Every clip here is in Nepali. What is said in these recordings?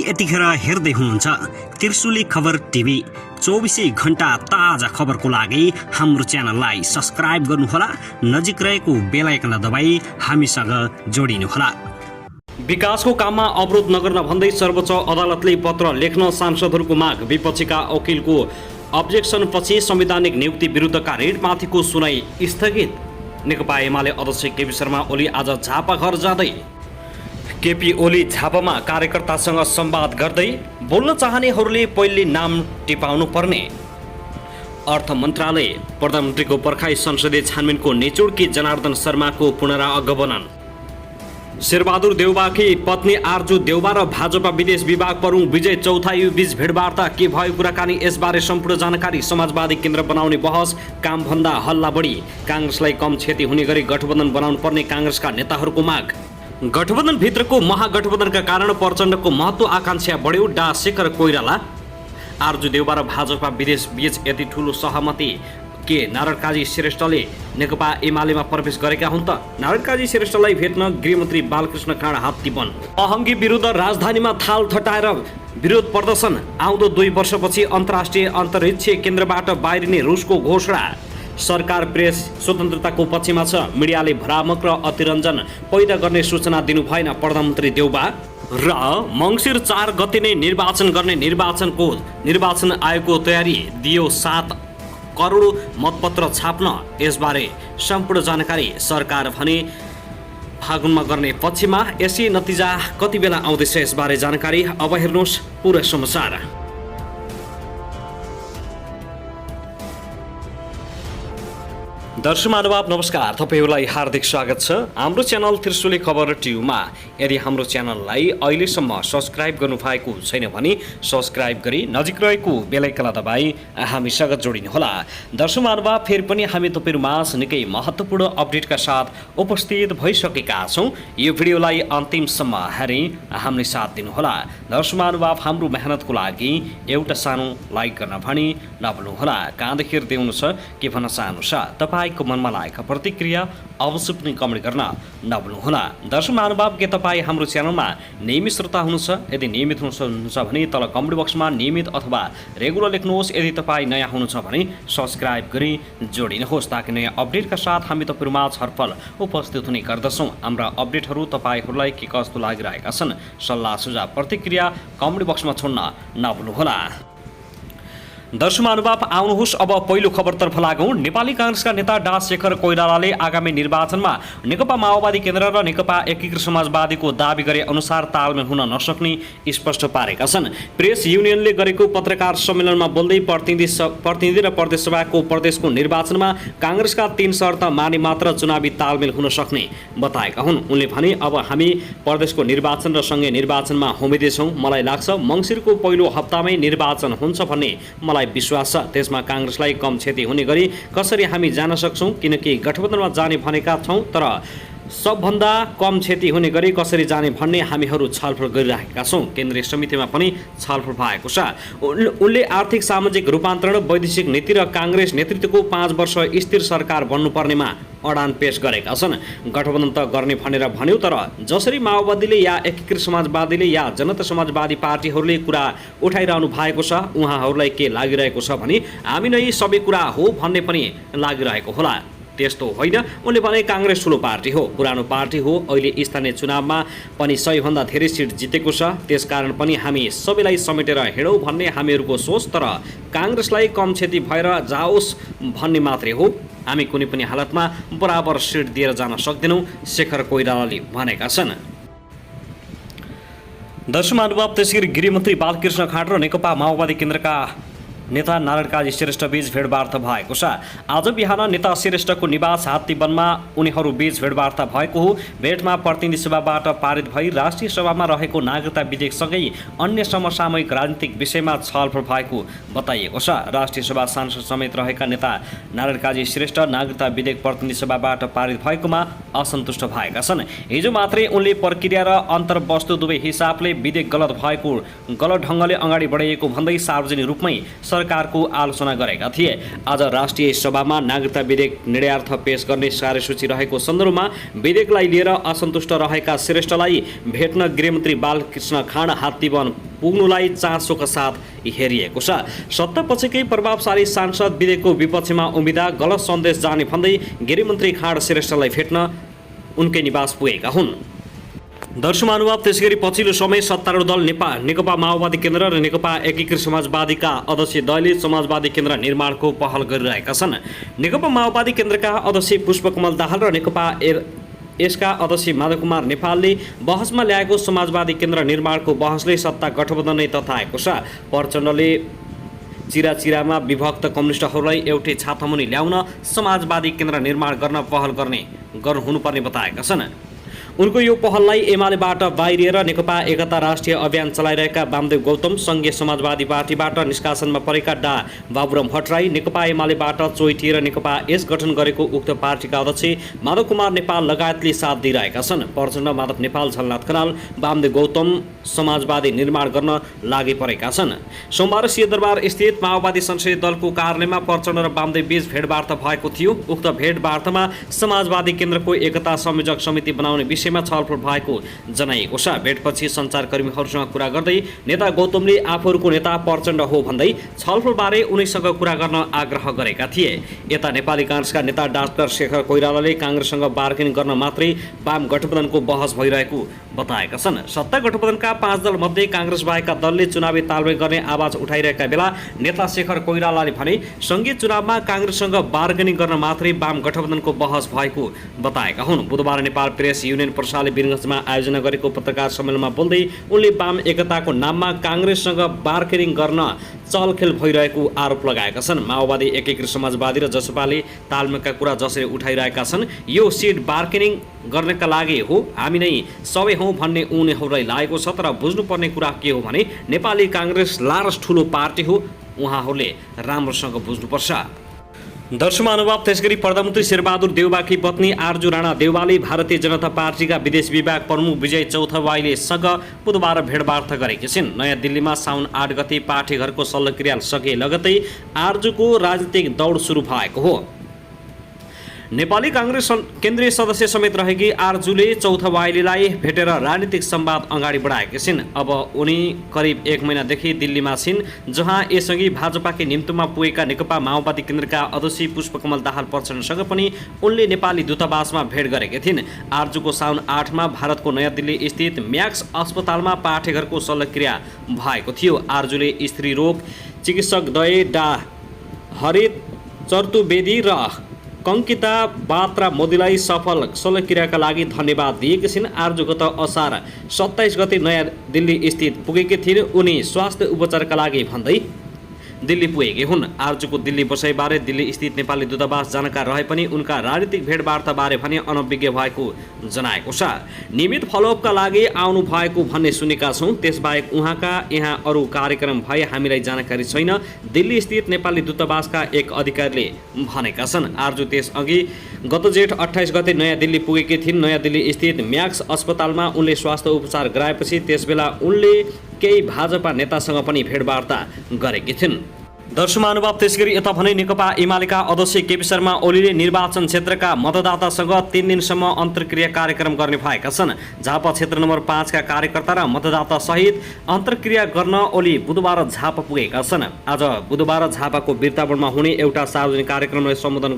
यतिखेर हेर्दै हुनुहुन्छ त्रिशुली खबर टिभी। 24 घण्टा ताजा खबरको लागि हाम्रो च्यानललाई सब्स्क्राइब गर्नुहोला, नजिक रहेको बेल आइकन दबाई हामीसँग जोडिनुहोला। विकासको काममा अवरोध नगर्न भन्दै सर्वोच्च अदालतले पत्र लेख्न सांसदहरूको माग। विपक्षीका वकिलको अब्जेक्सन पछि संवैधानिक नियुक्ति विरुद्धका रिटमाथिको सुनाई स्थगित। नेकपा एमाले अध्यक्ष केपी शर्मा ओली आज झापा घर जाँदै। केपी ओली झापामा कार्यकर्तासँग संवाद गर्दै बोल्न चाहनेहरूले पहिले नाम टिपाउनु पर्ने। अर्थ मन्त्रालय प्रधानमन्त्रीको पर्खाई संसदीय छानबिनको निचुड्की जनार्दन शर्माको पुनरागमन। शेरबहादुर देउबाकी पत्नी आर्जु देउबा र भाजपा विदेश विभाग प्रमुख विजय चौथाई बीच भेटवार्ता, के भयो कुराकानी, यसबारे सम्पूर्ण जानकारी। समाजवादी केन्द्र बनाउने बहस, कामभन्दा हल्ला बढी। काङ्ग्रेसलाई कम क्षति हुने गरी गठबन्धन बनाउनु पर्ने काङ्ग्रेसका नेताहरूको माग। गठबन्धनभित्रको महागठबन्धनका कारण प्रचण्डको महत्व आकांक्षा बढ्यो। डा शेखर कोइराला। आर्जु देउबा र भाजपा विदेश बीच यति ठुलो सहमति के नारायण काजी श्रेष्ठले नेकपा एमालेमा प्रवेश गरेका हुन् त? नारायण काजी श्रेष्ठलाई भेट्न गृहमन्त्री बालकृष्ण खाँड हात टिपन। अहङ्गी विरुद्ध राजधानीमा थाल ठटाएर विरोध प्रदर्शन। आउँदो 2 वर्षपछि अन्तर्राष्ट्रिय अन्तरिक्ष केन्द्रबाट बाहिरिने रुसको घोषणा। सरकार प्रेस स्वतन्त्रताको पक्षमा छ, मिडियाले भ्रामक र अतिरञ्जन पैदा गर्ने सूचना दिनु भएन प्रधानमन्त्री देउबा। र मङ्सिर 4 गते नै निर्वाचन गर्ने निर्वाचन आयोगको तयारी दियो। 7 करोड मतपत्र छाप्न, यसबारे सम्पूर्ण जानकारी। सरकार भने फागुनमा गर्ने पक्षमा, यसै नतिजा कति बेला आउँदैछ यसबारे जानकारी। अब हेर्नुहोस् पुरा समाचार। दर्शक महानुभाव नमस्कार, तपाईहरूलाई हार्दिक स्वागत छ हाम्रो च्यानल त्रिशुली खबर टिभीमा। यदि हाम्रो च्यानललाई अहिलेसम्म सब्स्क्राइब गर्नुभएको छैन भने सब्स्क्राइब गरी नजिक रहेको बेल आइकन दबाई हामीसँग जोडिनुहोला। दर्शक महानुभाव, फेरि पनि हामी तपाईहरुमाझ निकै महत्त्वपूर्ण अपडेटका साथ उपस्थित भइसकेका छौं। यो भिडियोलाई अन्तिमसम्म हेरी हामीले साथ दिनुहोला। दर्शक महानुभाव, हाम्रो मेहनतको लागि एउटा सानो लाइक गर्न भनी नभुल्नुहोला। कहाँदेखि हेर्दै हुनुहुन्छ, के भन्न चाहनुहुन्छ, तपाईको मनमा लागेको प्रतिक्रिया अवश्य पनि कमेन्ट गर्न नभुल्नुहोला। दर्शक महानुभाव, के तपाईँ हाम्रो च्यानलमा नियमित श्रोता हुनुहुन्छ? यदि नियमित हुनुहुन्छ भने तल कमेन्ट बक्समा नियमित अथवा रेगुलर लेख्नुहोस्। यदि तपाईँ नयाँ हुनुहुन्छ भने सब्स्क्राइब गरी जोडिनुहोस्, ताकि नयाँ अपडेटका साथ हामी तपाईहरुमा छलफल उपस्थित हुने गर्दछौँ। हाम्रा अपडेटहरू तपाईहरूलाई के कस्तो लागिरहेका छन्, सल्लाह सुझाव प्रतिक्रिया कमेन्ट बक्समा छोड्न नभुल्नुहोला। दर्शक महानुभाव, आउनुहोस् अब पहिलो खबरतर्फ लागौँ। नेपाली काङ्ग्रेसका नेता डा शेखर कोइरालाले आगामी निर्वाचनमा नेकपा माओवादी केन्द्र र नेकपा एकीकृत समाजवादीको दाबी गरे अनुसार तालमेल हुन नसक्ने स्पष्ट पारेका छन्। प्रेस युनियनले गरेको पत्रकार सम्मेलनमा बोल्दै प्रतिनिधि र प्रदेशसभाको प्रदेशको निर्वाचनमा काङ्ग्रेसका 3 शर्त माने मात्र चुनावी तालमेल हुन सक्ने बताएका हुन्। उनले भने, अब हामी प्रदेशको निर्वाचन र सँगै निर्वाचनमा होमिँदैछौँ। मलाई लाग्छ मङ्सिरको पहिलो हप्तामै निर्वाचन हुन्छ भन्ने मलाई विश्वास छ। त्यसमा काङ्ग्रेसलाई कम क्षति हुने गरी कसरी हामी जान सक्छौँ, किनकि गठबन्धनमा जाने भनेका छौँ, तर सबभन्दा कम क्षति हुने गरी कसरी जाने भन्ने हामीहरू छलफल गरिरहेका छौँ। केन्द्रीय समितिमा पनि छलफल भएको छ। उनले आर्थिक सामाजिक रूपान्तरण, वैदेशिक नीति र काङ्ग्रेस नेतृत्वको 5 वर्ष स्थिर सरकार बन्नुपर्नेमा अडान पेश गरेका छन्। गठबन्धन त गर्ने भनेर भन्यो, तर जसरी माओवादीले या एकीकृत समाजवादीले या जनता समाजवादी पार्टीहरूले कुरा उठाइरहनु भएको छ, उहाँहरूलाई के लागिरहेको छ भने हामी नै सबै कुरा हो भन्ने पनि लागिरहेको होला। त्यस्तो होइन। उनले भने काङ्ग्रेस ठुलो पार्टी हो, पुरानो पार्टी हो, अहिले स्थानीय चुनावमा पनि 100 भन्दा धेरै सिट जितेको छ। त्यसकारण पनि हामी सबैलाई समेटेर हिँडौँ भन्ने हामीहरूको सोच, तर काङ्ग्रेसलाई कम क्षति भएर जाओस् भन्ने मात्रै हो। हामी कुनै पनि हालतमा बराबर सिट दिएर जान सक्दैनौँ, शेखर कोइरालाले भनेका छन्। दर्शक महानुभाव, त्यसैगरी गृहमन्त्री बालकृष्ण खाँड र नेकपा माओवादी केन्द्रका नेता नारायण काजी श्रेष्ठ बीच भेटवार्ता भएको छ। आज बिहान नेता श्रेष्ठको निवास हात्तीवनमा उनीहरू बीच भेटवार्ता भएको हो। भेटमा प्रतिनिधि सभाबाट पारित भई राष्ट्रिय सभामा रहेको नागरिकता विधेयकसँगै अन्य समसामयिक राजनीतिक विषयमा छलफल भएको बताइएको छ। राष्ट्रिय सभा सांसद समेत रहेका नेता नारायण काजी श्रेष्ठ नागरिकता विधेयक प्रतिनिधि सभाबाट पारित भएकोमा असन्तुष्ट भएका छन्। हिजो मात्रै उनले प्रक्रिया र अन्तर्वस्तु दुवै हिसाबले विधेयक गलत ढङ्गले अगाडि बढाइएको भन्दै सार्वजनिक रूपमै सरकारको आलोचना गरेका थिए। आज राष्ट्रिय सभामा नागरिकता विधेयक निर्णयार्थ पेश गर्ने कार्यसूची रहेको सन्दर्भमा विधेयकलाई लिएर असन्तुष्ट रहेका श्रेष्ठलाई भेट्न गृहमन्त्री बालकृष्ण खाँड हात्तीवन पुग्नुलाई चासोका साथ हेरिएको छ। सत्तापछिकै प्रभावशाली सांसद विधेयकको विपक्षमा उम्मिँदा गलत सन्देश जाने भन्दै गृहमन्त्री खाँड श्रेष्ठलाई भेट्न उनकै निवास पुगेका हुन्। दर्शक महानुभाव, त्यसैगरी पछिल्लो समय सत्तारूढ दल नेकपा माओवादी केन्द्र र नेकपा एकीकृत समाजवादीका अध्यक्ष दलले समाजवादी केन्द्र निर्माणको पहल गरिरहेका छन्। नेकपा माओवादी केन्द्रका अध्यक्ष पुष्पकमल दाहाल र नेकपा यसका अध्यक्ष माधव कुमार नेपालले बहसमा ल्याएको समाजवादी केन्द्र निर्माणको बहसले सत्ता गठबन्धन नै तताएको छ। प्रचण्डले चिराचिरामा विभक्त कम्युनिस्टहरूलाई एउटै छातामुनि ल्याउन समाजवादी केन्द्र निर्माण गर्न पहल गर्नुहुनुपर्ने बताएका छन्। उनको यो पहललाई एमालेबाट बाहिरिएर नेकपा एकता राष्ट्रिय अभियान चलाइरहेका वामदेव गौतम, सङ्घीय समाजवादी पार्टीबाट निष्कासनमा परेका डा बाबुराम भट्टराई, नेकपा एमालेबाट चोइटिएर नेकपा यस गठन गरेको उक्त पार्टीका अध्यक्ष माधव कुमार नेपाल लगायतले साथ दिइरहेका छन्। प्रचण्ड, माधव नेपाल, झलनाथ खनाल, वामदेव गौतम समाजवादी निर्माण गर्न लागि परेका छन्। सोमबार सिंहदरबार स्थित माओवादी संसदीय दलको कार्यालयमा प्रचण्ड र वामदेव बीच भेटवार्ता भएको थियो। उक्त भेटवार्तामा समाजवादी केन्द्रको एकता संयोजक समिति बनाउने विषयमा छलफल भएको जनाइएको छ। भेटपछि सञ्चारकर्मीहरूसँग कुरा गर्दै नेता गौतमले आफूहरूको नेता प्रचण्ड हो भन्दै छलफलबारे उनीसँग कुरा गर्न आग्रह गरेका थिए। यता नेपाली काङ्ग्रेसका नेता डाक्टर शेखर कोइरालाले काङ्ग्रेससँग बार्गेनिङ गर्न मात्रै वाम गठबन्धनको बहस भइरहेको बताएका छन्। सत्ता गठबन्धनका 5 दल मध्ये काङ्ग्रेस बाहेकका दलले चुनावी तालमेल गर्ने आवाज उठाइरहेका बेला नेता शेखर कोइरालाले भने सङ्घीय चुनावमा काङ्ग्रेससँग बार्गेनिङ गर्न मात्रै वाम गठबन्धनको बहस भएको बताएका हुन्। बुधबार नेपाल प्रेस युनियन प्रसारले वीरगञ्जमा आयोजना गरेको पत्रकार सम्मेलनमा बोल्दै उनले वाम एकताको नाममा काङ्ग्रेससँग बार्गेनिङ गर्न चलखेल भइरहेको आरोप लगाएका छन्। माओवादी, एकीकृत समाजवादी र जसपाले तालमेलका कुरा जसरी उठाइरहेका छन्, यो सिट बार्गेनिङ गर्नका लागि हो, हामी नै सबै हौँ भन्ने उनीहरूलाई लागेको छ। तर बुझ्नुपर्ने कुरा के हो भने नेपाली काङ्ग्रेस लारस ठुलो पार्टी हो, उहाँहरूले राम्रोसँग बुझ्नुपर्छ। दर्शक महानुभाव, त्यसगरी प्रधानमन्त्री शेरबहादुर देउवाकी पत्नी आरजू राणा देउवाले भारतीय जनता पार्टीका विदेश विभाग प्रमुख विजय चौथवाइलेसँग बुधबार भेटवार्ता गरेकी छिन्। नयाँ दिल्लीमा साउन 8 गते पार्टीघरको शल्यक्रिया सके लगतै आरजूको राजनीतिक दौड सुरु भएको हो। नेपाली काङ्ग्रेस केन्द्रीय सदस्य समेत रहेकी आरजूले चौथवाइलीलाई भेटेर राजनीतिक संवाद अगाडि बढाएकी छिन्। अब उनी करिब 1 महिनादेखि दिल्लीमा छिन्, जहाँ यसअघि भाजपाकै निम्तोमा पुगेका नेकपा माओवादी केन्द्रका अध्यक्ष पुष्पकमल दाहाल प्रचण्डसँग पनि उनले नेपाली दूतावासमा भेट गरेकी थिइन्। आरजूको साउन 8 मा भारतको नयाँ दिल्ली स्थित म्याक्स अस्पतालमा पाठेघरको शल्यक्रिया भएको थियो। आरजूले स्त्री रोग चिकित्सक दय डा हरित चर्तुवेदी र कङ्किता बात्रा मोदीलाई सफल शल्यक्रियाका लागि धन्यवाद दिएकी छिन्। आरजू गत असार 27 गते नयाँ दिल्ली स्थित पुगेकी थिइन्। उनी स्वास्थ्य उपचारका लागि भन्दै दिल्ली पुगेकी हुन्। आरजूको दिल्ली बसाइबारे दिल्ली स्थित नेपाली दूतावास जानका रहे पनि उनका राजनीतिक भेटवार्ताबारे भने अनभिज्ञ भएको जनाएको छ। नियमित फलोअपका लागि आउनु भएको भन्ने सुनेका छौँ, त्यसबाहेक उहाँका यहाँ अरू कार्यक्रम भए हामीलाई जानकारी छैन, दिल्ली स्थित नेपाली दूतावासका एक अधिकारीले भनेका छन्। आरजू त्यसअघि गत जेठ 28 गते नयाँ दिल्ली पुगेकी थिइन्। नयाँ दिल्ली स्थित म्याक्स अस्पतालमा उनले स्वास्थ्य उपचार गराएपछि त्यसबेला उनले केही भाजपा नेतासँग पनि भेटवार्ता गरेकी थिइन्। दर्शक महानुभाव, त्यसगरी यता भने नेकपा एमालेका अध्यक्ष केपी शर्मा ओलीले निर्वाचन क्षेत्रका मतदातासँग 3 दिनसम्म अन्तर्क्रिया कार्यक्रम गर्ने भएका छन्। झापा क्षेत्र नम्बर 5 का कार्यकर्ता र मतदाता सहित अन्तर्क्रिया गर्न ओली बुधबार झापा पुगेका छन्। आज बुधबार झापाको बिर्तावनमा हुने एउटा सार्वजनिक कार्यक्रमलाई सम्बोधन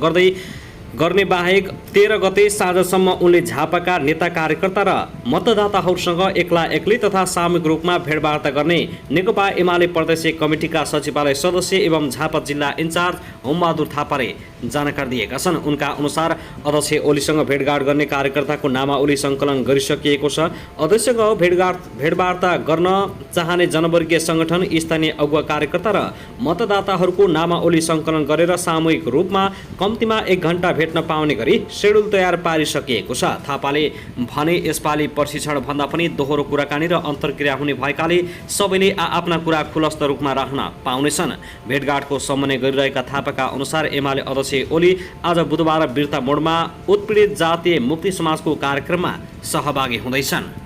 गर्ने बाहेक 13 गते साँझसम्म उनले झापाका नेता कार्यकर्ता र मतदाताहरूसँग एक्लै तथा सामूहिक रूपमा भेटवार्ता गर्ने नेकपा एमाले प्रदेश कमिटीका सचिवालय सदस्य एवं झापा जिल्ला इन्चार्ज होमबहादुर थापाले जानकारी दिएका छन्। उनका अनुसार अध्यक्ष ओलीसँग भेटघाट गर्ने कार्यकर्ताको नामावली सङ्कलन गरिसकिएको छ। अध्यक्षसँग भेटवार्ता गर्न चाहने जनवर्गीय सङ्गठन, स्थानीय अगुवा कार्यकर्ता र मतदाताहरूको नामावली सङ्कलन गरेर सामूहिक रूपमा कम्तीमा 1 घण्टा भेट्न पाउने गरी शेड्युल तयार पारिसकिएको छ। थापाले भने यसपालि प्रशिक्षण भन्दा पनि दोहोरो कुराकानी र अन्तर्क्रिया हुने भएकाले सबैले आफ्ना कुरा खुलस्त रूपमा राख्न पाउनेछन्। भेटघाटको समन्वय गरिरहेका थापाका अनुसार एमाले अध्यक्ष ओली आज बुधबार बिर्ता मोडमा उत्पीडित जातीय मुक्ति समाजको कार्यक्रममा सहभागी हुँदैछन्।